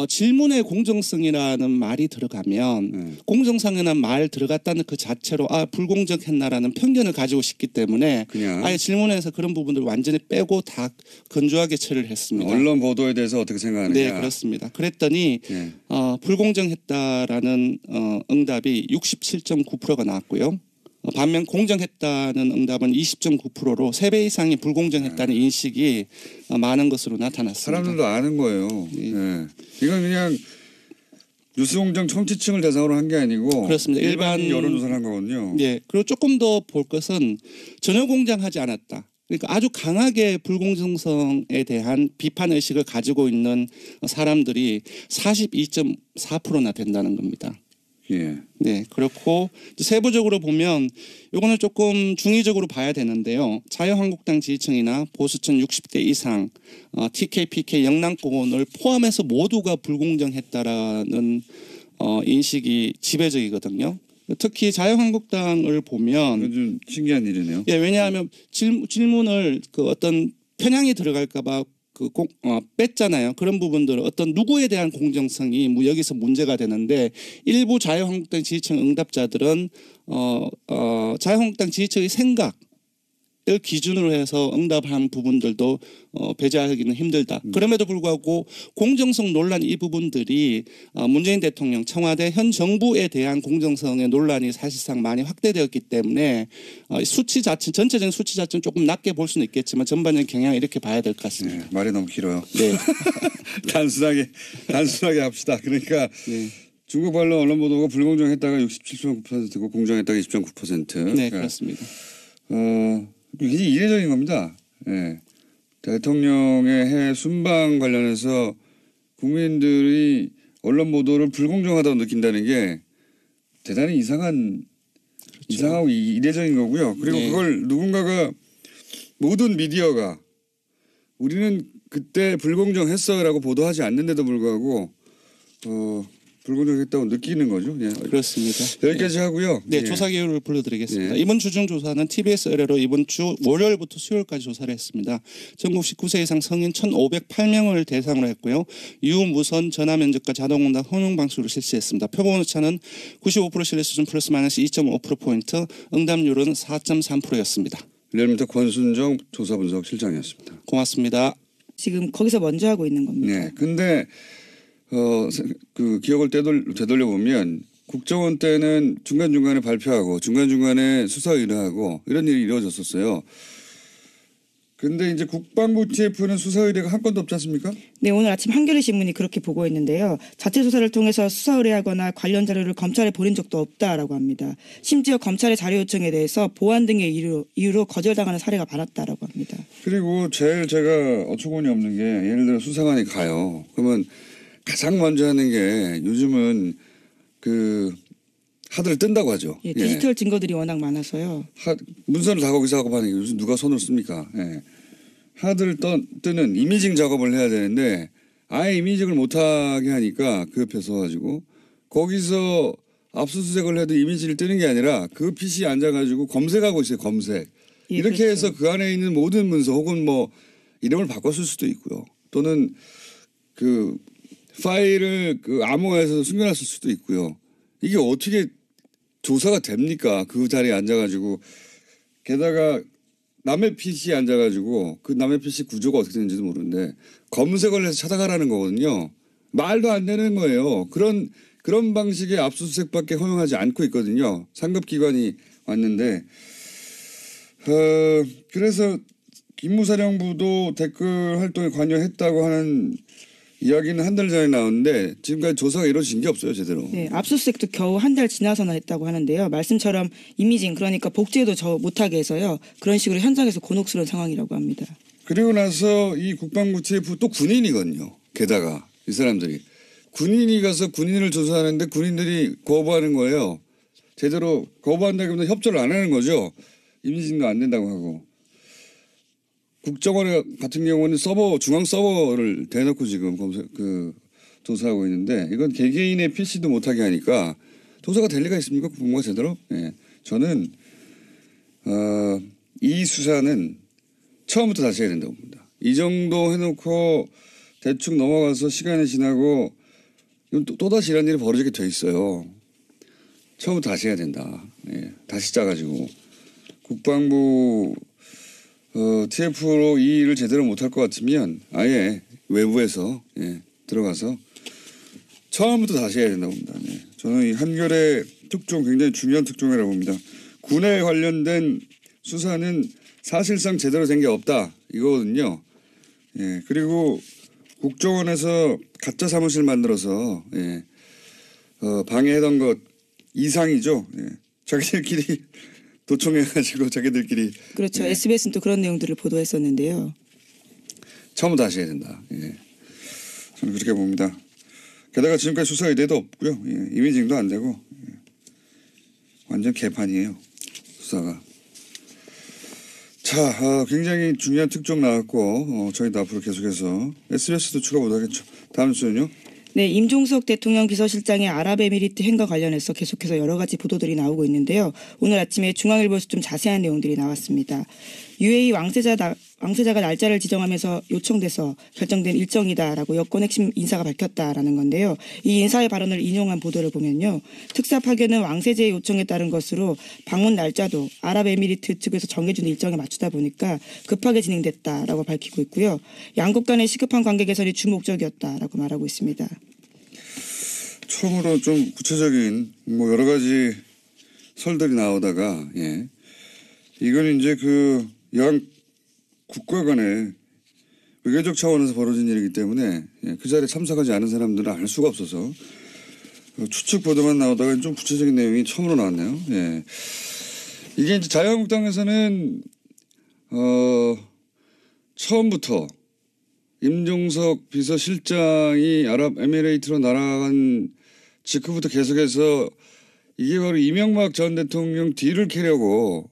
질문의 공정성이라는 말이 들어가면 공정성이라는 말 들어갔다는 그 자체로 불공정했나라는 편견을 가지고 싶기 때문에 그냥 아예 질문에서 그런 부분들을 완전히 빼고 다 건조하게 처리를 했습니다. 언론 보도에 대해서 어떻게 생각하느냐. 네, 그렇습니다. 그랬더니 네. 불공정했다라는 응답이 67.9%가 나왔고요. 반면 공정했다는 응답은 20.9%로 3배 이상이 불공정했다는 인식이 많은 것으로 나타났습니다. 사람들도 아는 거예요. 네. 이건 그냥 뉴스공장 청취층을 대상으로 한 게 아니고 그렇습니다. 일반 여론조사를 한 거거든요. 네, 그리고 조금 더 볼 것은 전혀 공정하지 않았다. 그러니까 아주 강하게 불공정성에 대한 비판 의식을 가지고 있는 사람들이 42.4%나 된다는 겁니다. 예. 네, 그렇고 세부적으로 보면 이거는 조금 중의적으로 봐야 되는데요. 자유한국당 지지층이나 보수층 60대 이상, TK, PK, 영남권을 포함해서 모두가 불공정했다라는 인식이 지배적이거든요. 특히 자유한국당을 보면 이건 좀 신기한 일이네요. 예, 왜냐하면 질문을 그 어떤 편향이 들어갈까봐 뺐잖아요. 그런 부분들은 어떤 누구에 대한 공정성이 여기서 문제가 되는데 일부 자유한국당 지지층 응답자들은 자유한국당 지지층의 생각 기준으로 해서 응답한 부분들도 배제하기는 힘들다. 그럼에도 불구하고 공정성 논란 이 부분들이 문재인 대통령 청와대 현 정부에 대한 공정성의 논란이 사실상 많이 확대되었기 때문에 수치 자체 전체적인 수치 자체는 조금 낮게 볼 수는 있겠지만 전반적인 경향을 이렇게 봐야 될 것 같습니다. 네, 말이 너무 길어요. 네. 단순하게 합시다. 그러니까 네. 중국 관련 언론 보도가 불공정했다가 67.9%고 공정했다가 20.9%. 네, 그렇습니다. 굉장히 이례적인 겁니다. 예. 대통령의 해외 순방 관련해서 국민들이 언론 보도를 불공정하다고 느낀다는 게 대단히 이상하고 이례적인 거고요. 그리고 네. 그걸 누군가가 모든 미디어가 우리는 그때 불공정했어라고 보도하지 않는데도 불구하고 불공정했다고 느끼는 거죠. 예. 그렇습니다. 여기까지 하고요. 네, 예. 조사 개요를 불러드리겠습니다. 예. 이번 주중 조사는 TBS 의뢰로 이번 주 월요일부터 수요일까지 조사를 했습니다. 전국 19세 이상 성인 1,508명을 대상으로 했고요. 유무선 전화 면접과 자동응답 혼용 방식으로 실시했습니다. 표본 오차는 95% 신뢰 수준 플러스 마이너스 2.5%포인트, 응답률은 4.3%였습니다. 리얼미터 권순정 조사분석 실장이었습니다. 고맙습니다. 지금 거기서 먼저 하고 있는 겁니다. 네. 근데 그 기억을 되돌려 보면 국정원 때는 중간중간에 발표하고 중간중간에 수사 의뢰하고 이런 일이 이루어졌었어요. 근데 이제 국방부 TF는 수사 의뢰가 한 건도 없지 않습니까? 네, 오늘 아침 한겨레 신문이 그렇게 보고했는데요. 자체 조사를 통해서 수사 의뢰하거나 관련 자료를 검찰에 보낸 적도 없다라고 합니다. 심지어 검찰의 자료 요청에 대해서 보안 등의 이유로 거절당하는 사례가 많았다라고 합니다. 그리고 제일 제가 어처구니 없는 게 예를 들어 수사관이 가요. 그러면 가장 먼저 하는 게 요즘은 그 하드를 뜬다고 하죠. 예, 디지털 증거들이 워낙 많아서요. 문서를 다 거기서 하고 하는 게 요즘 누가 손을 씁니까? 예. 하드를 뜨는 이미징 작업을 해야 되는데 아예 이미징을 못하게 하니까 그 옆에 서가지고 거기서 압수수색을 해도 이미지를 뜨는 게 아니라 그 PC에 앉아가지고 검색하고 있어요. 검색. 예, 이렇게 그렇죠. 해서 그 안에 있는 모든 문서 혹은 뭐 이름을 바꿨을 수도 있고요. 또는 그 파일을 그 암호화해서 숨겨놨을 수도 있고요. 이게 어떻게 조사가 됩니까? 그 자리에 앉아가지고 게다가 남의 PC에 앉아가지고 그 남의 PC 구조가 어떻게 되는지도 모르는데 검색을 해서 찾아가라는 거거든요. 말도 안 되는 거예요. 그런 방식의 압수수색밖에 허용하지 않고 있거든요. 상급기관이 왔는데 그래서 기무사령부도 댓글 활동에 관여했다고 하는 이야기는 한 달 전에 나왔는데 지금까지 조사가 이루어진 게 없어요. 제대로. 네, 압수수색도 겨우 한 달 지나서나 했다고 하는데요. 말씀처럼 이미징 그러니까 복제도 못하게 해서요. 그런 식으로 현장에서 곤혹스러운 상황이라고 합니다. 그리고 나서 이 국방부 TF 또 군인이거든요. 게다가 이 사람들이. 군인이 가서 군인을 조사하는데 군인들이 거부하는 거예요. 제대로 거부한다기보다 협조를 안 하는 거죠. 이미징도 안 된다고 하고. 국정원 같은 경우는 중앙 서버를 대놓고 지금 조사하고 있는데 이건 개개인의 PC도 못하게 하니까 조사가 될 리가 있습니까? 국방부가 제대로? 예. 저는 이 수사는 처음부터 다시 해야 된다고 봅니다. 이 정도 해놓고 대충 넘어가서 시간이 지나고 또다시 이런 일이 벌어지게 돼 있어요. 처음부터 다시 해야 된다. 예. 다시 짜가지고 국방부 TF로 이 일을 제대로 못할 것 같으면 아예 외부에서 들어가서 처음부터 다시 해야 된다고 봅니다. 네. 저는 이 한겨레 특종 굉장히 중요한 특종이라고 봅니다. 군에 관련된 수사는 사실상 제대로 된 게 없다 이거거든요. 예. 그리고 국정원에서 가짜 사무실 만들어서 방해하던 것 이상이죠. 예. 자기들끼리 도청해가지고 자기들끼리. 그렇죠. SBS는 또 그런 내용들을 보도했었는데요. 처음부터 다시 해야 된다. 예. 저는 그렇게 봅니다. 게다가 지금까지 수사 의뢰도 없고요. 예. 이미징도 안 되고 완전 개판이에요. 수사가. 자, 굉장히 중요한 특종 나왔고 저희도 앞으로 계속해서 SBS도 추가 못하겠죠. 다음 주는요. 네, 임종석 대통령 비서실장의 아랍에미리트 행과 관련해서 계속해서 여러 가지 보도들이 나오고 있는데요. 오늘 아침에 중앙일보에서 좀 자세한 내용들이 나왔습니다. UAE 왕세자가 날짜를 지정하면서 요청돼서 결정된 일정이다라고 여권 핵심 인사가 밝혔다라는 건데요. 이 인사의 발언을 인용한 보도를 보면요. 특사 파견은 왕세제의 요청에 따른 것으로 방문 날짜도 아랍에미리트 측에서 정해준 일정에 맞추다 보니까 급하게 진행됐다라고 밝히고 있고요. 양국 간의 시급한 관계 개선이 주목적이었다라고 말하고 있습니다. 처음으로 좀 구체적인 뭐 여러 가지 설들이 나오다가 이건 이제 그 양 국가 간의 외교적 차원에서 벌어진 일이기 때문에 그 자리에 참석하지 않은 사람들은 알 수가 없어서 추측 보도만 나오다가 좀 구체적인 내용이 처음으로 나왔네요. 이게 이제 자유한국당에서는 처음부터 임종석 비서실장이 아랍에미레이트로 날아간 직후부터 계속해서 이게 바로 이명박 전 대통령 뒤를 캐려고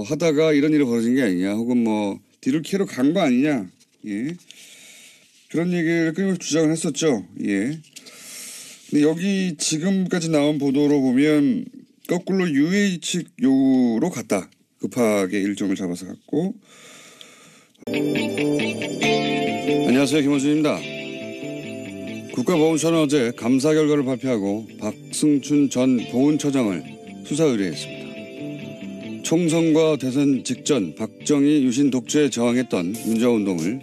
하다가 이런 일이 벌어진 게 아니냐, 혹은 뭐 뒤를 캐러 간 거 아니냐, 그런 얘기를 끊임없이 주장을 했었죠. 근데 여기 지금까지 나온 보도로 보면 거꾸로 UAE 측 요구로 갔다. 급하게 일정을 잡아서 갔고. 안녕하세요, 김원준입니다. 국가보훈처는 어제 감사 결과를 발표하고 박승춘 전 보훈처장을 수사 의뢰했습니다. 총선과 대선 직전 박정희 유신 독재에 저항했던 민주화운동을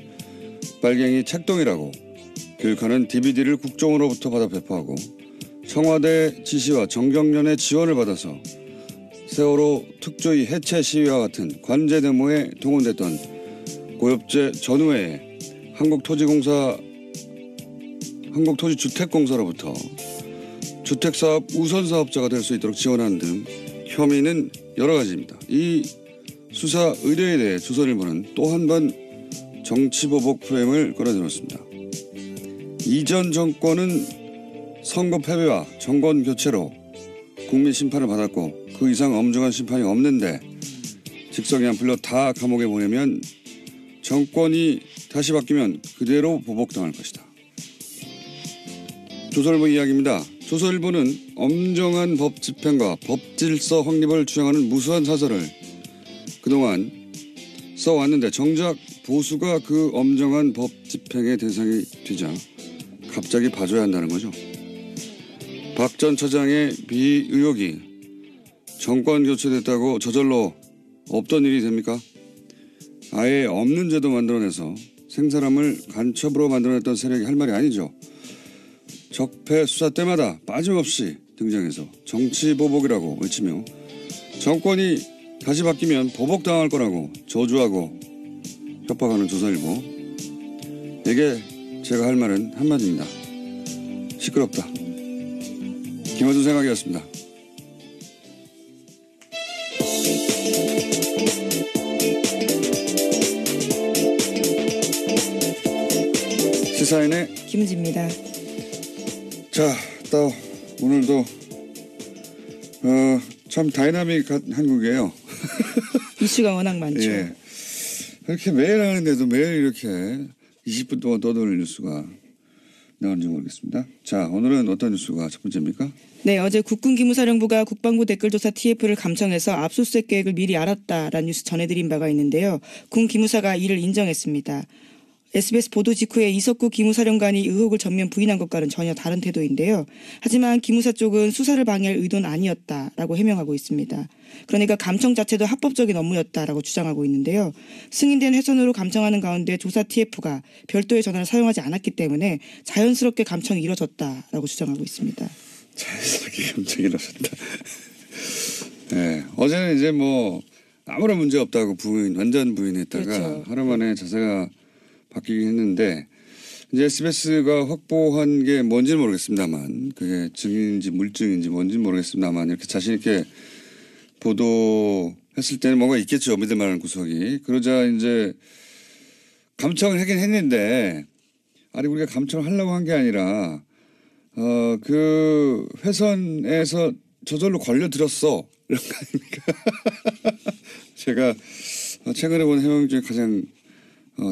빨갱이 책동이라고 교육하는 DVD를 국정으로부터 받아 배포하고 청와대 지시와 정경련의 지원을 받아서 세월호 특조위 해체 시위와 같은 관제 데모에 동원됐던 고엽제 전후회에 한국토지주택공사로부터 주택사업 우선사업자가 될 수 있도록 지원하는 등 혐의는 여러 가지입니다. 이 수사 의뢰에 대해 조선일보는 또 한 번 정치보복 프레임을 끌어들였습니다. 이전 정권은 선거 패배와 정권 교체로 국민 심판을 받았고 그 이상 엄중한 심판이 없는데 직성이 안 풀려 다 감옥에 보내면 정권이 다시 바뀌면 그대로 보복당할 것이다. 조선일보 이야기입니다. 조선일보는 엄정한 법 집행과 법 질서 확립을 주장하는 무수한 사설을 그동안 써왔는데 정작 보수가 그 엄정한 법 집행의 대상이 되자 갑자기 봐줘야 한다는 거죠. 박 전 처장의 비의혹이 정권 교체됐다고 저절로 없던 일이 됩니까? 아예 없는 제도 만들어내서 생사람을 간첩으로 만들어냈던 세력이 할 말이 아니죠. 적폐 수사 때마다 빠짐없이 등장해서 정치보복이라고 외치며 정권이 다시 바뀌면 보복당할 거라고 저주하고 협박하는 조선일보. 이게 제가 할 말은 한마디입니다. 시끄럽다. 김어준 생각이었습니다. 시사인의 김은지입니다. 자, 또 오늘도 참 다이나믹한 한국이에요. 이슈가 워낙 많죠. 그렇게 매일 하는데도 매일 이렇게 20분 동안 떠도는 뉴스가 나오는지 모르겠습니다. 자, 오늘은 어떤 뉴스가 첫 번째입니까? 네, 어제 국군기무사령부가 국방부 댓글조사 TF를 감청해서 압수수색 계획을 미리 알았다라는 뉴스 전해드린 바가 있는데요. 군 기무사가 이를 인정했습니다. SBS 보도 직후에 이석구 기무사령관이 의혹을 전면 부인한 것과는 전혀 다른 태도인데요. 하지만 기무사 쪽은 수사를 방해할 의도는 아니었다라고 해명하고 있습니다. 그러니까 감청 자체도 합법적인 업무였다라고 주장하고 있는데요. 승인된 회선으로 감청하는 가운데 조사 TF가 별도의 전화를 사용하지 않았기 때문에 자연스럽게 감청이 이뤄졌다라고 주장하고 있습니다. 자연스럽게 감청이 이뤄졌다. 네, 어제는 이제 뭐 아무런 문제 없다고 완전 부인했다가 그렇죠. 하루 만에 자세가 바뀌긴 했는데 이제 SBS가 확보한 게 뭔지는 모르겠습니다만 그게 증인인지 물증인지 뭔지는 모르겠습니다만 이렇게 자신 있게 보도했을 때는 뭔가 있겠죠. 믿을 만한 구석이. 그러자 이제 감청을 하긴 했는데 아니 우리가 감청을 하려고 한 게 아니라 그 회선에서 저절로 걸려들었어. 이런 거 아닙니까? 제가 최근에 본 해명 중에 가장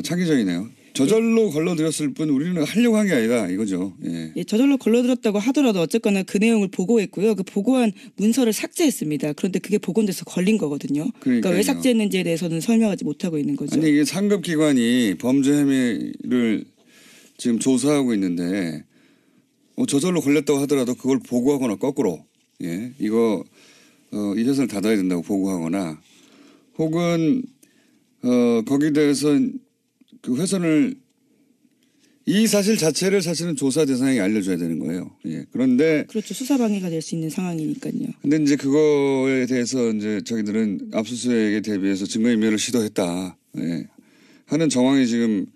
창의적이네요. 저절로 걸러들였을 뿐 우리는 하려고 한 게 아니다 이거죠. 예. 예, 저절로 걸러들었다고 하더라도 어쨌거나 그 내용을 보고했고요. 그 보고한 문서를 삭제했습니다. 그런데 그게 복원돼서 걸린 거거든요. 그러니까 왜 그러니까요. 삭제했는지에 대해서는 설명하지 못하고 있는 거죠. 아니 이게 상급기관이 범죄 혐의를 지금 조사하고 있는데 저절로 걸렸다고 하더라도 그걸 보고하거나 거꾸로 이거 이 회사를 닫아야 된다고 보고하거나 혹은 거기에 대해서 그 회선을 이 사실 자체를 사실은 조사 대상에게 알려줘야 되는 거예요. 그런데 그렇죠. 수사 방해가 될 수 있는 상황이니까요. 근데 이제 그거에 대해서 이제 자기들은 압수수색에 대비해서 증거인멸을 시도했다 하는 정황이 지금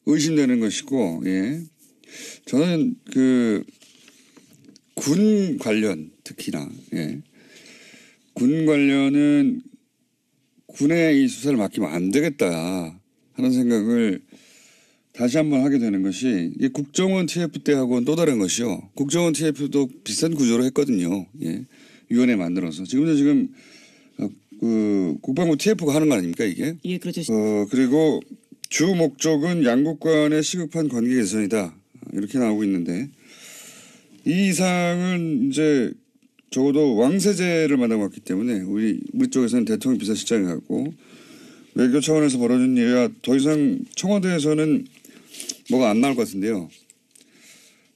의심되는 것이고 저는 그 군 관련 특히나 군 관련은 군에 이 수사를 맡기면 안 되겠다 하는 생각을 다시 한번 하게 되는 것이 이 국정원 TF 때하고는 또 다른 것이요. 국정원 TF도 비슷한 구조로 했거든요. 위원회 만들어서 지금 그 국방부 TF가 하는 거 아닙니까 이게? 예, 그렇죠. 그리고 주 목적은 양국 간의 시급한 관계 개선이다 이렇게 나오고 있는데 이 이상은 이제 적어도 왕세제를 만나고 왔기 때문에 우리 쪽에서는 대통령 비서실장이 갖고 외교 차원에서 벌어진 일이라 더 이상 청와대에서는 뭐가 안 나올 것 같은데요.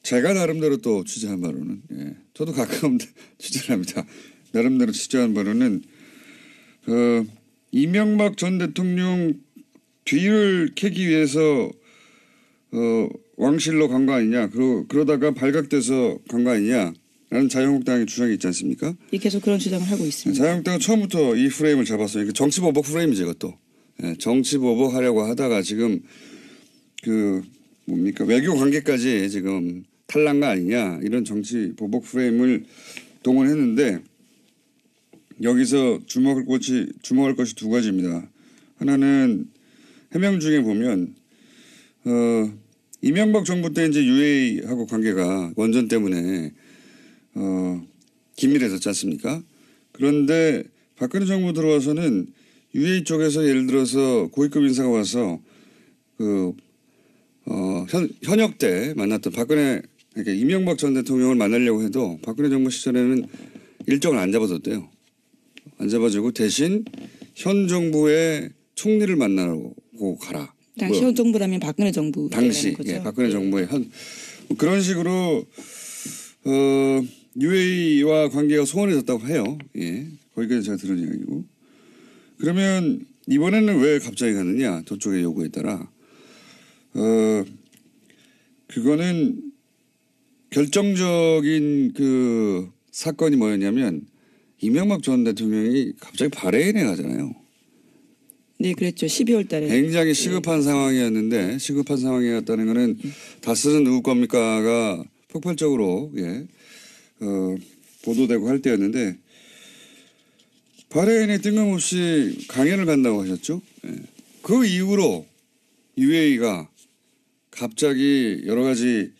제가 나름대로 또 취재한 바로는 저도 가끔 취재를 합니다. 나름대로 취재한 바로는 이명박 전 대통령 뒤를 캐기 위해서 왕실로 간 거 아니냐 그러다가 발각돼서 간 거 아니냐 라는 자유한국당의 주장이 있지 않습니까? 예, 계속 그런 주장을 하고 있습니다. 자유한국당은 처음부터 이 프레임을 잡았어요. 정치보복 프레임이죠 이것도. 정치보복 하려고 하다가 지금 그 뭡니까 외교 관계까지 지금 탈난 거 아니냐 이런 정치보복 프레임을 동원했는데 여기서 주목할 것이 두 가지입니다. 하나는 해명 중에 보면 이명박 정부 때 이제 UA하고 관계가 원전 때문에 긴밀해졌지 않습니까? 그런데 박근혜 정부 들어와서는 UA 쪽에서 예를 들어서 고위급 인사가 와서 현역 때 만났던 박근혜 그러니까 이명박 전 대통령을 만나려고 해도 박근혜 정부 시절에는 일정을 안 잡아줬대요. 안 잡아주고 대신 현 정부의 총리를 만나고 가라. 당시 현 정부라면 박근혜 정부 당시 거죠. 박근혜 정부의 그런 식으로 UAE와 관계가 소원해졌다고 해요. 거기까지 제가 들은 이야기고. 그러면 이번에는 왜 갑자기 가느냐? 저쪽의 요구에 따라. 그거는 결정적인 그 사건이 뭐였냐면 이명박 전 대통령이 갑자기 바레인에 가잖아요. 네, 그랬죠. 12월 달에. 굉장히 시급한 상황이었는데 시급한 상황이었다는 거는 다스는 누구 겁니까가 폭발적으로 보도되고 할 때였는데 바레인에 뜬금없이 강연을 간다고 하셨죠. 그 이후로 UAE가 갑자기 여러 가지